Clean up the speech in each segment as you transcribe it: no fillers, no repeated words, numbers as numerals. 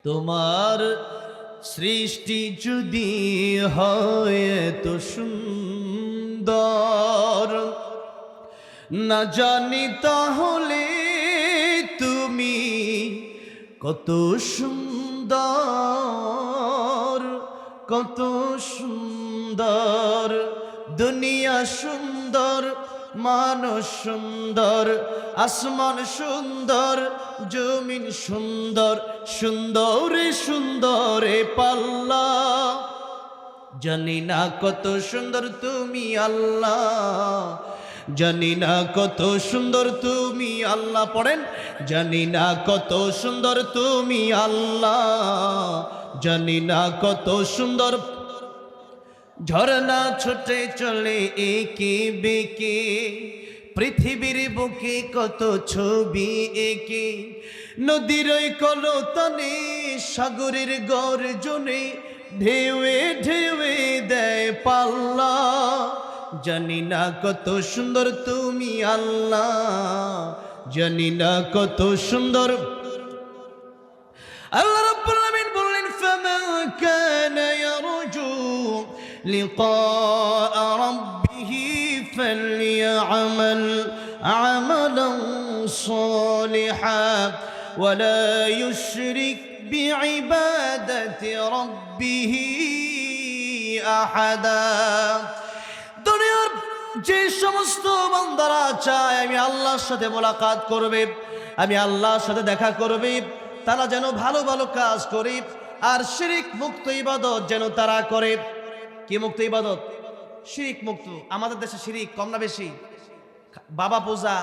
তোমার সৃষ্টি যদি হয় তো সুন্দর, না জানি তাহলে তুমি কত সুন্দর, কত সুন্দর। দুনিয়া সুন্দর, মানুষ সুন্দর, আসমান সুন্দর, জমিন সুন্দর, সুন্দরে সুন্দরে পাল্লা। জানি না কত সুন্দর তুমি আল্লাহ, জানি না কত সুন্দর তুমি আল্লাহ। পড়েন, জানি না কত সুন্দর তুমি আল্লাহ, জানি না কত সুন্দর। ঝরনা ছুটে চলে একে বেঁকে, পৃথিবীর বুকে কত ছবি একে। নদীর ওই কলতানে, সাগরের গর্জনে, ঢেউয়ে ঢেউয়ে দেয় পাল্লা। জানি না কত সুন্দর তুমি আল্লাহ, জানি না কত সুন্দর। আল্লাহ রাব্বুল আলামিন বললেন, ফামান কানা ইয়ারজু লিকা রাব্বিহি ফালইআমাল আমালান সালিহান ওয়ালা ইউশরিক বিইবাদাতি রাব্বিহি আহাদা। দুনিয়ার যে সমস্ত বান্দারা চায় আমি আল্লাহর সাথে মোলাকাত করবে, আমি আল্লাহর সাথে দেখা করবে, তারা যেন ভালো ভালো কাজ করে আর শিরিক মুক্ত ইবাদত যেন তারা করে। কি মুক্ত ইবাদত? শিরিক মুক্ত। আমাদের দেশে শিরিক কম না বেশি? বাবা পূজা,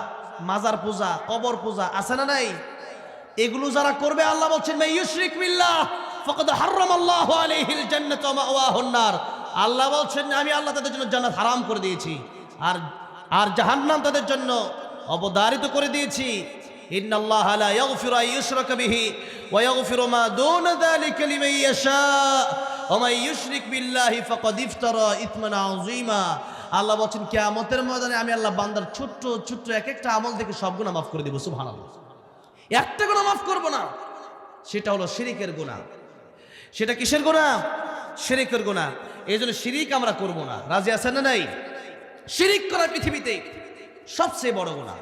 মাজার পূজা, কবর পূজা আছে না নাই? এগুলো যারা করবে আল্লাহ বলছেন মান ইউশরিক বিল্লাহ ফাকাদ হারামাল্লাহু আলাইহিল জান্নাত ওয়া মাওয়াহুন নার। আল্লাহ বলছেন আমি আল্লাহ তাদের জন্য জান্নাত হারাম করে দিয়েছি আর জাহান্নাম তাদের জন্য অবধারিত করে দিয়েছি। ইন্নাল্লাহা লা ইয়াগফিরু আন ইউশরাকা বিহি ওয়া ইয়াগফিরু মা দুনা যালিকা লিমান ইয়াশা ওয়া মান ইউশরিক বিল্লাহি ফাকাদ ইফতারা ইসমান আযীমা। আল্লাহ বলেন কিয়ামতের ময়দানে আমি আল্লাহ বান্দার ছোট্ট ছোট্ট এক একটা আমল থেকে সব গুনাহ মাফ করে দেব। সুবহানাল্লাহ। একটা গুনাহ মাফ করব না, সেটা হলো শিরিকের গুনাহ। সেটা কিসের গুনাহ? শিরিকের গুনাহ। এইজন্য শিরিক আমরা করব না। রাজি আছেন না নাই? শিরিক করা পৃথিবীতে সবচেয়ে বড় গুনাহ।